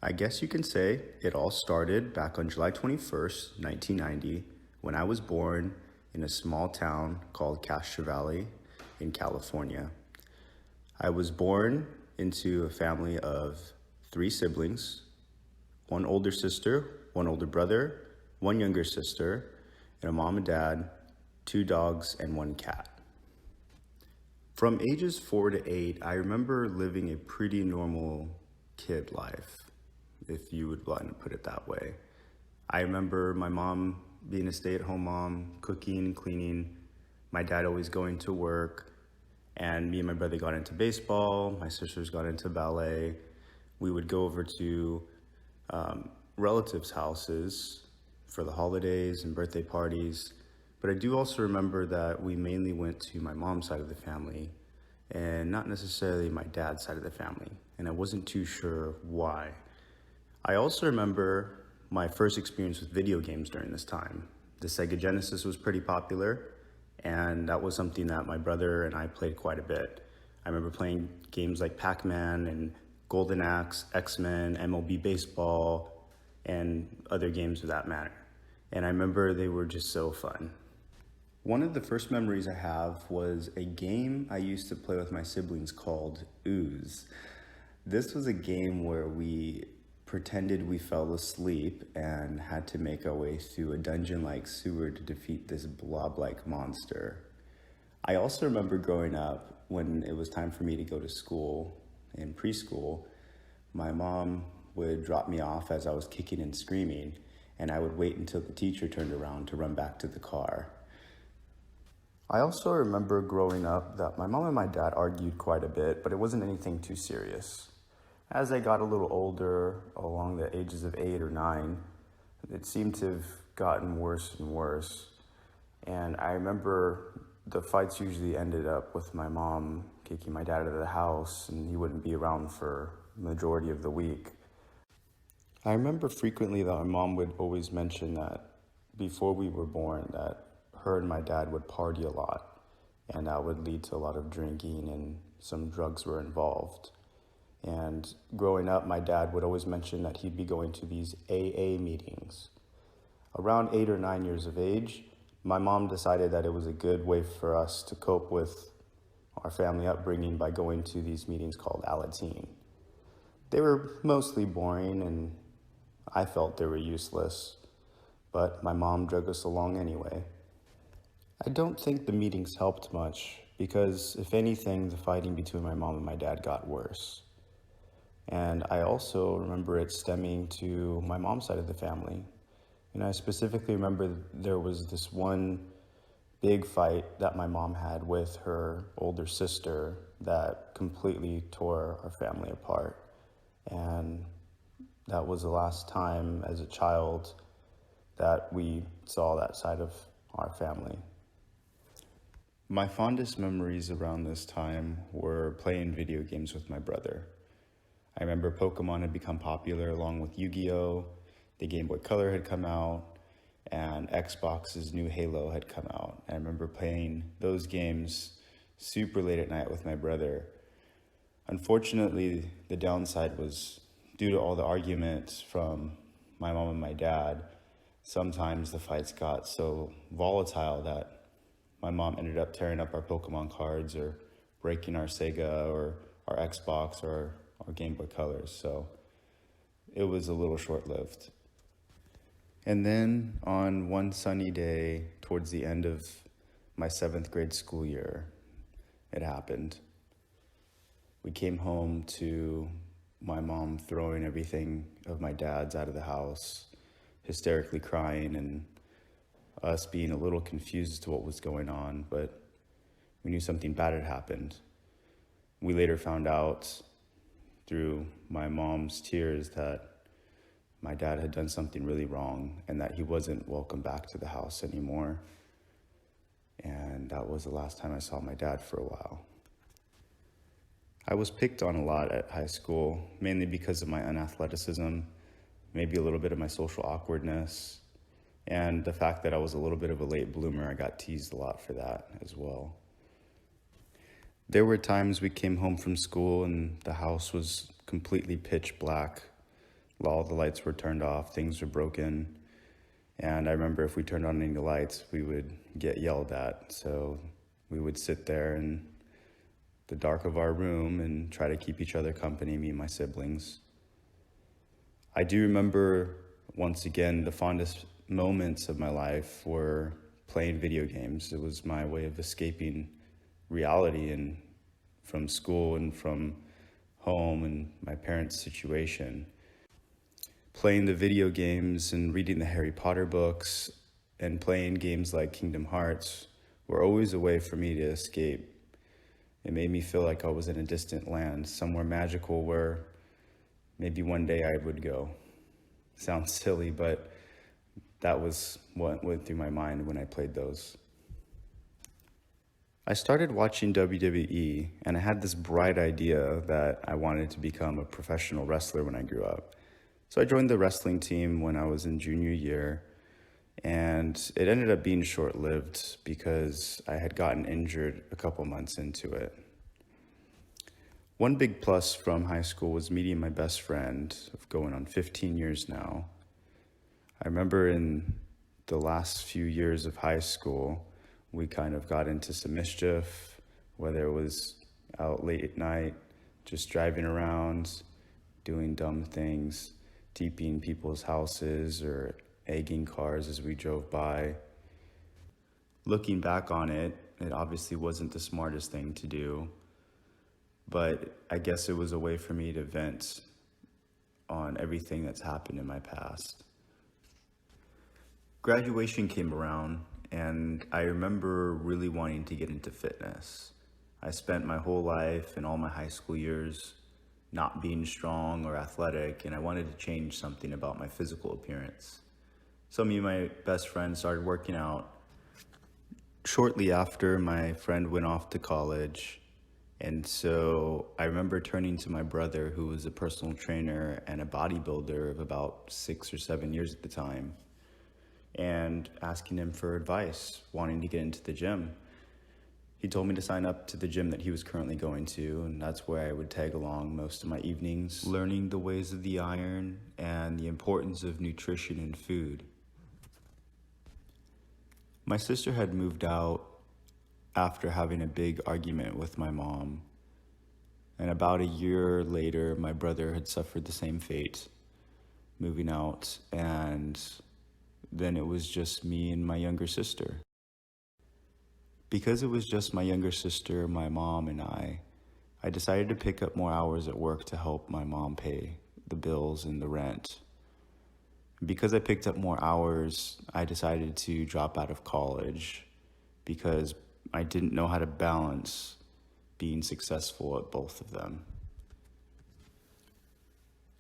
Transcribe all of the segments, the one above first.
I guess you can say it all started back on July 21st, 1990, when I was born in a small town called Castro Valley in California. I was born into a family of 3 siblings, 1 older sister, 1 older brother, 1 younger sister, and a mom and dad, 2 dogs, and 1 cat. From ages 4 to 8, I remember living a pretty normal kid life, if you would want to put it that way. I remember my mom being a stay-at-home mom, cooking, cleaning, my dad always going to work, and me and my brother got into baseball, my sisters got into ballet. We would go over to relatives' houses for the holidays and birthday parties. But I do also remember that we mainly went to my mom's side of the family and not necessarily my dad's side of the family. And I wasn't too sure why. I also remember my first experience with video games during this time. The Sega Genesis was pretty popular, and that was something that my brother and I played quite a bit. I remember playing games like Pac-Man and Golden Axe, X-Men, MLB Baseball, and other games of that matter. And I remember they were just so fun. One of the first memories I have was a game I used to play with my siblings called Ooze. This was a game where we pretended we fell asleep and had to make our way through a dungeon-like sewer to defeat this blob-like monster. I also remember growing up when it was time for me to go to school in preschool, my mom would drop me off as I was kicking and screaming, and I would wait until the teacher turned around to run back to the car. I also remember growing up that my mom and my dad argued quite a bit, but it wasn't anything too serious. As I got a little older, along the ages of 8 or 9, it seemed to have gotten worse and worse. And I remember the fights usually ended up with my mom kicking my dad out of the house, and he wouldn't be around for the majority of the week. I remember frequently that my mom would always mention that before we were born, that her and my dad would party a lot, and that would lead to a lot of drinking and some drugs were involved. And growing up, my dad would always mention that he'd be going to these AA meetings. Around 8 or 9 years of age, my mom decided that it was a good way for us to cope with our family upbringing by going to these meetings called Alateen. They were mostly boring and I felt they were useless, but my mom dragged us along anyway. I don't think the meetings helped much because, if anything, the fighting between my mom and my dad got worse. And I also remember it stemming to my mom's side of the family. And I specifically remember there was this one big fight that my mom had with her older sister that completely tore our family apart. And that was the last time as a child that we saw that side of our family. My fondest memories around this time were playing video games with my brother. I remember Pokemon had become popular along with Yu-Gi-Oh! The Game Boy Color had come out, and Xbox's new Halo had come out. I remember playing those games super late at night with my brother. Unfortunately, the downside was due to all the arguments from my mom and my dad, sometimes the fights got so volatile that my mom ended up tearing up our Pokemon cards or breaking our Sega or our Xbox or our Game Boy Colors, so it was a little short-lived. And then on one sunny day towards the end of my 7th grade school year, it happened. We came home to my mom throwing everything of my dad's out of the house, hysterically crying, and us being a little confused as to what was going on, but we knew something bad had happened. We later found out through my mom's tears that my dad had done something really wrong and that he wasn't welcome back to the house anymore. And that was the last time I saw my dad for a while. I was picked on a lot at high school, mainly because of my unathleticism, maybe a little bit of my social awkwardness, and the fact that I was a little bit of a late bloomer. I got teased a lot for that as well. There were times we came home from school and the house was completely pitch black. All the lights were turned off, things were broken. And I remember if we turned on any lights, we would get yelled at. So we would sit there in the dark of our room and try to keep each other company, me and my siblings. I do remember, once again, the fondest moments of my life were playing video games. It was my way of escaping reality and from school and from home and my parents' situation. Playing the video games and reading the Harry Potter books and playing games like Kingdom Hearts were always a way for me to escape. It made me feel like I was in a distant land, somewhere magical where maybe one day I would go. Sounds silly, but that was what went through my mind when I played those. I started watching WWE, and I had this bright idea that I wanted to become a professional wrestler when I grew up. So I joined the wrestling team when I was in junior year, and it ended up being short-lived because I had gotten injured a couple months into it. One big plus from high school was meeting my best friend of going on 15 years now. I remember in the last few years of high school, we kind of got into some mischief, whether it was out late at night, just driving around, doing dumb things, TPing people's houses or egging cars as we drove by. Looking back on it, it obviously wasn't the smartest thing to do, but I guess it was a way for me to vent on everything that's happened in my past. Graduation came around, and I remember really wanting to get into fitness. I spent my whole life and all my high school years not being strong or athletic, and I wanted to change something about my physical appearance. So me and my best friend started working out. Shortly after, my friend went off to college, and so I remember turning to my brother, who was a personal trainer and a bodybuilder of about 6 or 7 years at the time, and asking him for advice, wanting to get into the gym. He told me to sign up to the gym that he was currently going to, and that's where I would tag along most of my evenings, learning the ways of the iron and the importance of nutrition and food. My sister had moved out after having a big argument with my mom, and about a year later, my brother had suffered the same fate, moving out, and then it was just me and my younger sister. Because it was just my younger sister, my mom, and I decided to pick up more hours at work to help my mom pay the bills and the rent. Because I picked up more hours, I decided to drop out of college because I didn't know how to balance being successful at both of them.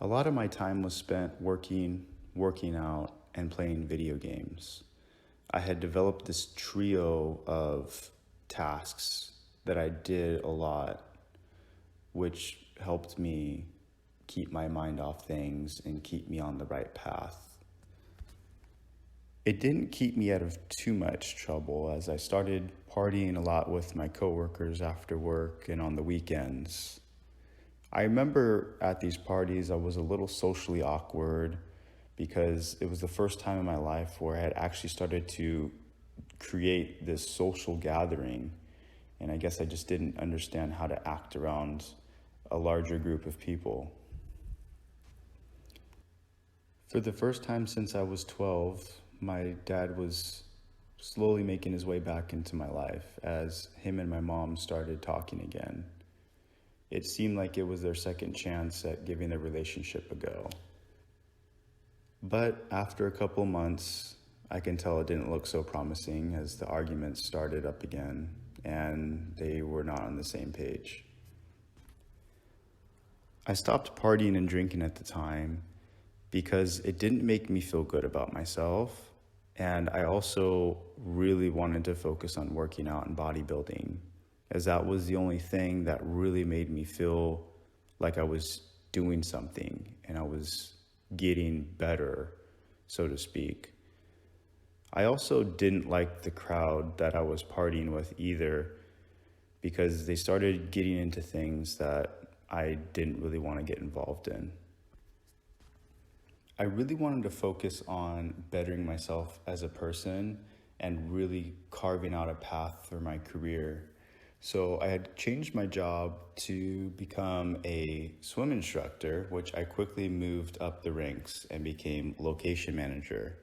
A lot of my time was spent working out, and playing video games. I had developed this trio of tasks that I did a lot, which helped me keep my mind off things and keep me on the right path. It didn't keep me out of too much trouble as I started partying a lot with my coworkers after work and on the weekends. I remember at these parties I was a little socially awkward because it was the first time in my life where I had actually started to create this social gathering, and I guess I just didn't understand how to act around a larger group of people. For the first time since I was 12, my dad was slowly making his way back into my life as him and my mom started talking again. It seemed like it was their second chance at giving their relationship a go. But after a couple months, I can tell it didn't look so promising as the arguments started up again and they were not on the same page. I stopped partying and drinking at the time because it didn't make me feel good about myself, and I also really wanted to focus on working out and bodybuilding, as that was the only thing that really made me feel like I was doing something and I was getting better, so to speak. I also didn't like the crowd that I was partying with either, because they started getting into things that I didn't really want to get involved in. I really wanted to focus on bettering myself as a person and really carving out a path for my career. So I had changed my job to become a swim instructor, which I quickly moved up the ranks and became location manager.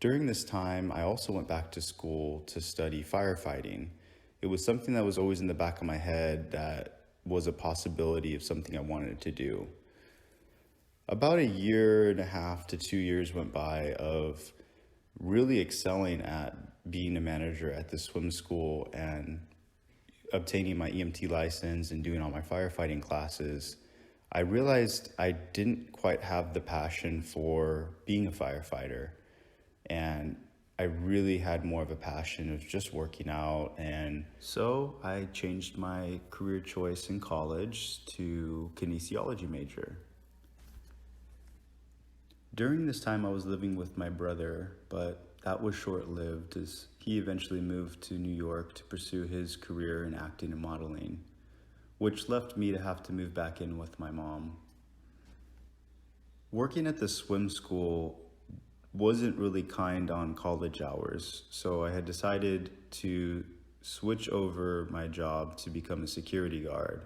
During this time, I also went back to school to study firefighting. It was something that was always in the back of my head that was a possibility of something I wanted to do. About a year and a half to 2 years went by of really excelling at being a manager at the swim school and obtaining my EMT license and doing all my firefighting classes. I realized I didn't quite have the passion for being a firefighter, and I really had more of a passion of just working out. And so I changed my career choice in college to kinesiology major. During this time, I was living with my brother, but that was short-lived as he eventually moved to New York to pursue his career in acting and modeling, which left me to have to move back in with my mom. Working at the swim school wasn't really kind on college hours, so I had decided to switch over my job to become a security guard.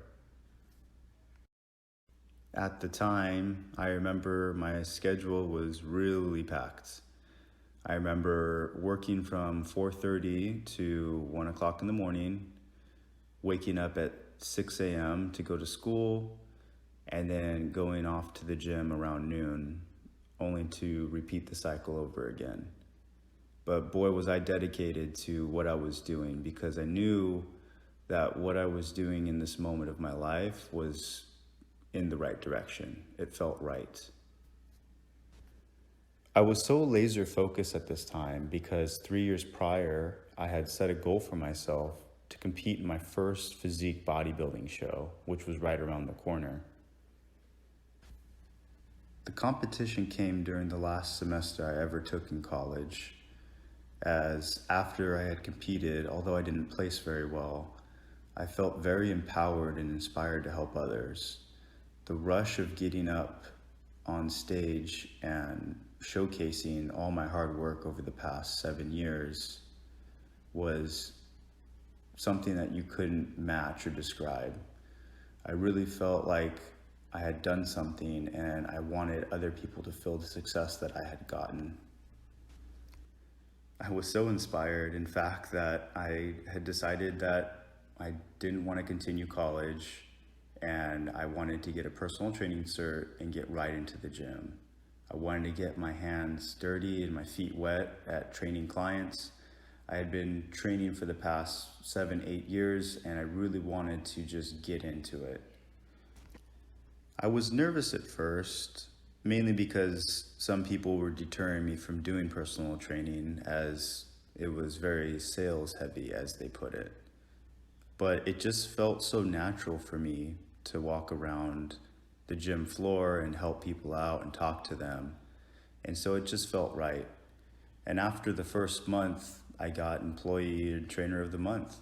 At the time, I remember my schedule was really packed. I remember working from 4:30 to 1 o'clock in the morning, waking up at 6 a.m. to go to school, and then going off to the gym around noon, only to repeat the cycle over again. But boy, was I dedicated to what I was doing, because I knew that what I was doing in this moment of my life was in the right direction. It felt right. I was so laser focused at this time because 3 years prior, I had set a goal for myself to compete in my first physique bodybuilding show, which was right around the corner. The competition came during the last semester I ever took in college, as after I had competed, although I didn't place very well, I felt very empowered and inspired to help others. The rush of getting up on stage and showcasing all my hard work over the past 7 years was something that you couldn't match or describe. I really felt like I had done something, and I wanted other people to feel the success that I had gotten. I was so inspired, in fact, that I had decided that I didn't want to continue college, and I wanted to get a personal training cert and get right into the gym. I wanted to get my hands dirty and my feet wet at training clients. I had been training for the past 7-8 years, and I really wanted to just get into it. I was nervous at first, mainly because some people were deterring me from doing personal training, as it was very sales heavy, as they put it. But it just felt so natural for me to walk around the gym floor and help people out and talk to them. And so it just felt right. And after the first month, I got Employee and Trainer of the Month.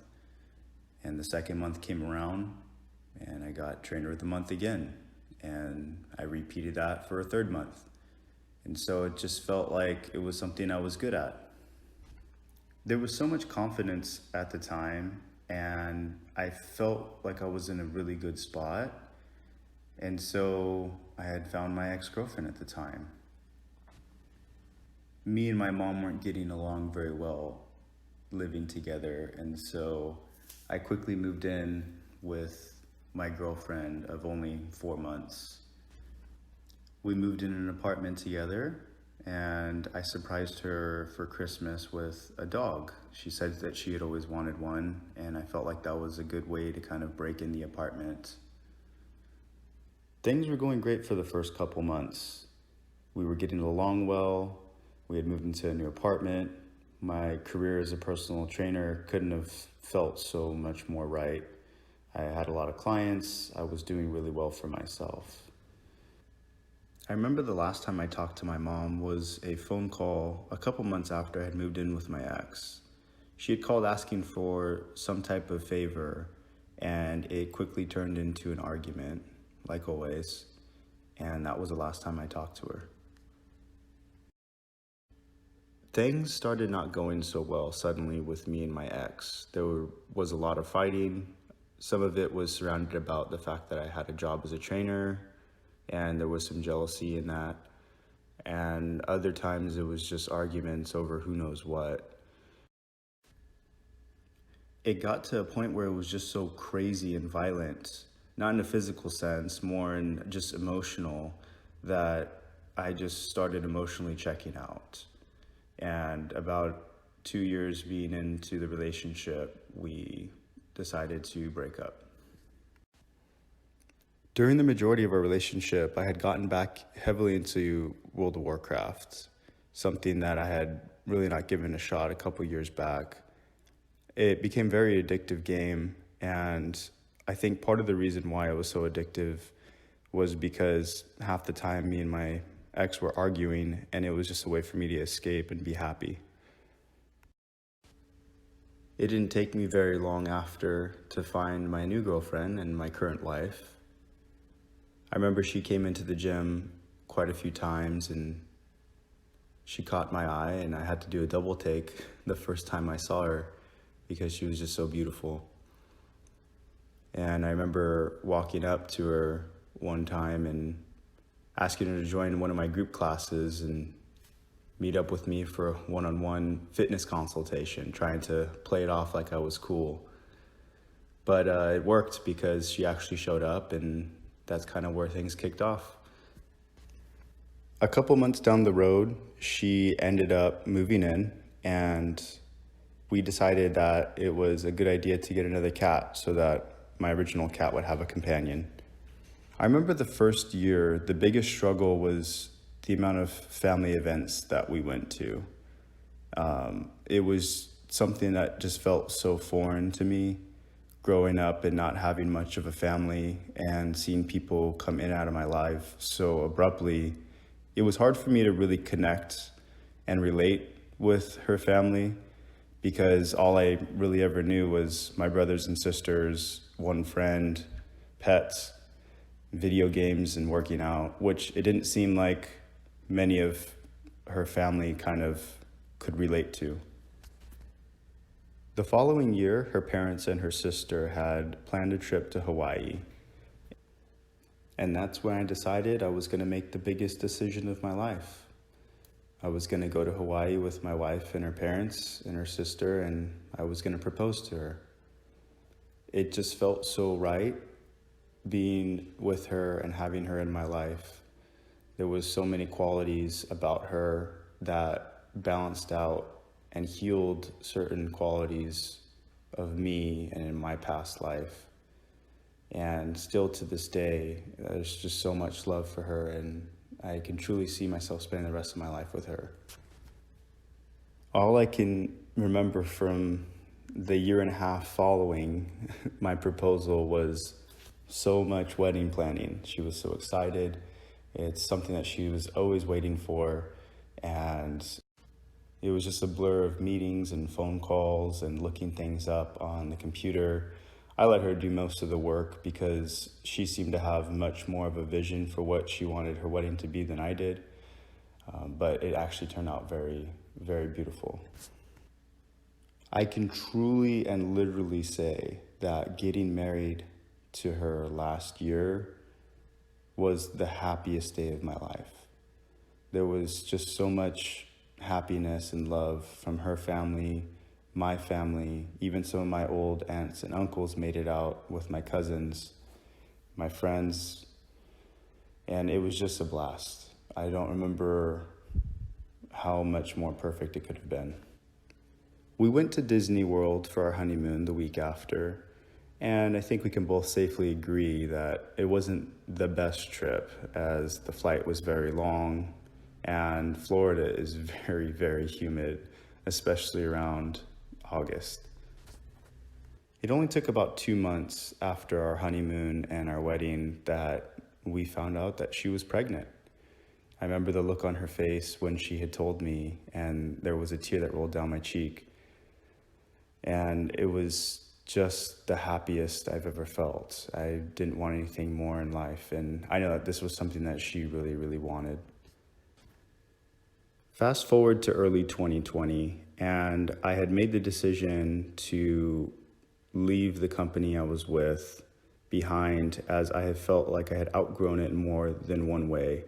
And the second month came around, and I got Trainer of the Month again. And I repeated that for a third month. And so it just felt like it was something I was good at. There was so much confidence at the time, and I felt like I was in a really good spot. And so I had found my ex-girlfriend at the time. Me and my mom weren't getting along very well living together, and so I quickly moved in with my girlfriend of only 4 months. We moved in an apartment together, and I surprised her for Christmas with a dog. She said that she had always wanted one, and I felt like that was a good way to kind of break in the apartment. Things were going great for the first couple months. We were getting along well. We had moved into a new apartment. My career as a personal trainer couldn't have felt so much more right. I had a lot of clients. I was doing really well for myself. I remember the last time I talked to my mom was a phone call a couple months after I had moved in with my ex. She had called asking for some type of favor, and it quickly turned into an argument, like always, and that was the last time I talked to her. Things started not going so well suddenly with me and my ex. Was a lot of fighting. Some of it was surrounded about the fact that I had a job as a trainer, and there was some jealousy in that. And other times it was just arguments over who knows what. It got to a point where it was just so crazy and violent, not in a physical sense, more in just emotional, that I just started emotionally checking out. And about 2 years being into the relationship, we decided to break up. During the majority of our relationship, I had gotten back heavily into World of Warcraft, something that I had really not given a shot a couple years back. It became a very addictive game, and I think part of the reason why it was so addictive was because half the time me and my ex were arguing, and it was just a way for me to escape and be happy. It didn't take me very long after to find my new girlfriend and my current wife. I remember she came into the gym quite a few times, and she caught my eye, and I had to do a double take the first time I saw her because she was just so beautiful. And I remember walking up to her one time and asking her to join one of my group classes and meet up with me for a one-on-one fitness consultation, trying to play it off like I was cool. But it worked because she actually showed up, and that's kind of where things kicked off. A couple months down the road, she ended up moving in, and we decided that it was a good idea to get another cat so that my original cat would have a companion. I remember the first year, the biggest struggle was the amount of family events that we went to. It was something that just felt so foreign to me, growing up and not having much of a family and seeing people come in and out of my life so abruptly. It was hard for me to really connect and relate with her family because all I really ever knew was my brothers and sisters, one friend, pets, video games, and working out, which it didn't seem like many of her family kind of could relate to. The following year, her parents and her sister had planned a trip to Hawaii. And that's when I decided I was going to make the biggest decision of my life. I was going to go to Hawaii with my wife and her parents and her sister, and I was going to propose to her. It just felt so right being with her and having her in my life. There was so many qualities about her that balanced out and healed certain qualities of me and in my past life. And still to this day, there's just so much love for her, and I can truly see myself spending the rest of my life with her. All I can remember from the year and a half following my proposal was so much wedding planning. She was so excited. It's something that she was always waiting for, and it was just a blur of meetings and phone calls and looking things up on the computer. I let her do most of the work because she seemed to have much more of a vision for what she wanted her wedding to be than I did. But it actually turned out very, very beautiful. I can truly and literally say that getting married to her last year was the happiest day of my life. There was just so much happiness and love from her family, my family, even some of my old aunts and uncles made it out with my cousins, my friends, and it was just a blast. I don't remember how much more perfect it could have been. We went to Disney World for our honeymoon the week after, and I think we can both safely agree that it wasn't the best trip as the flight was very long and Florida is very, very humid, especially around August. It only took about 2 months after our honeymoon and our wedding that we found out that she was pregnant. I remember the look on her face when she had told me, and there was a tear that rolled down my cheek. And it was just the happiest I've ever felt. I didn't want anything more in life, and I know that this was something that she really, really wanted. Fast forward to early 2020, and I had made the decision to leave the company I was with behind, as I had felt like I had outgrown it in more than one way.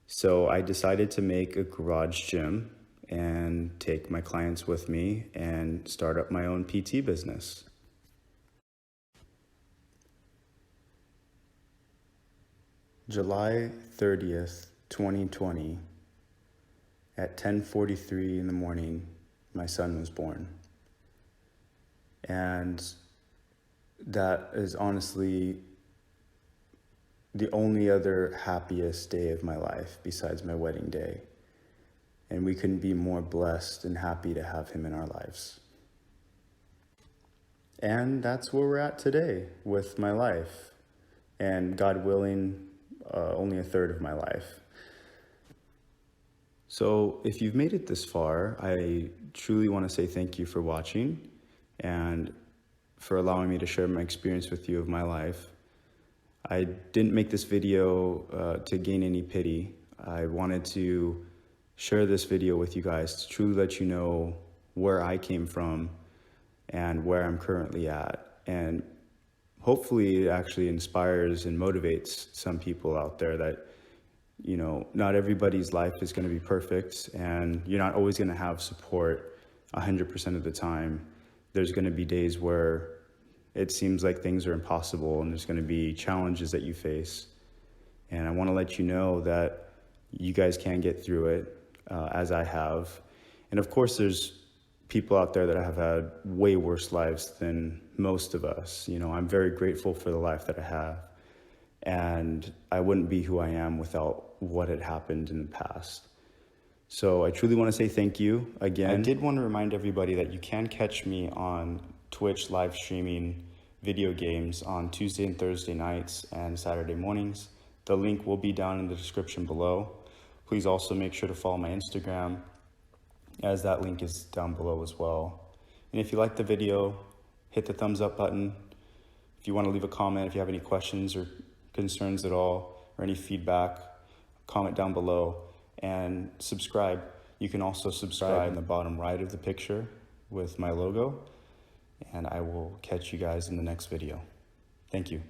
So I decided to make a garage gym and take my clients with me and start up my own PT business. July 30th, 2020, at 10:43 in the morning, my son was born. And that is honestly the only other happiest day of my life besides my wedding day. And we couldn't be more blessed and happy to have him in our lives. And that's where we're at today with my life. And God willing, only a third of my life. So if you've made it this far, I truly want to say thank you for watching and for allowing me to share my experience with you of my life. I didn't make this video to gain any pity. I wanted to share this video with you guys to truly let you know where I came from and where I'm currently at. And hopefully it actually inspires and motivates some people out there that, you know, not everybody's life is going to be perfect, and you're not always going to have support 100% of the time. There's going to be days where it seems like things are impossible, and there's going to be challenges that you face. And I want to let you know that you guys can get through it, as I have. And of course, there's people out there that have had way worse lives than most of us. You know, I'm very grateful for the life that I have. And I wouldn't be who I am without what had happened in the past. So I truly want to say thank you again. I did want to remind everybody that you can catch me on Twitch live streaming video games on Tuesday and Thursday nights and Saturday mornings. The link will be down in the description below. Please also make sure to follow my Instagram, as that link is down below as well. And if you like the video, hit the thumbs up button. If you want to leave a comment, if you have any questions or concerns at all, or any feedback, comment down below, and subscribe. You can also subscribe in the bottom right of the picture with my logo, and I will catch you guys in the next video. Thank you.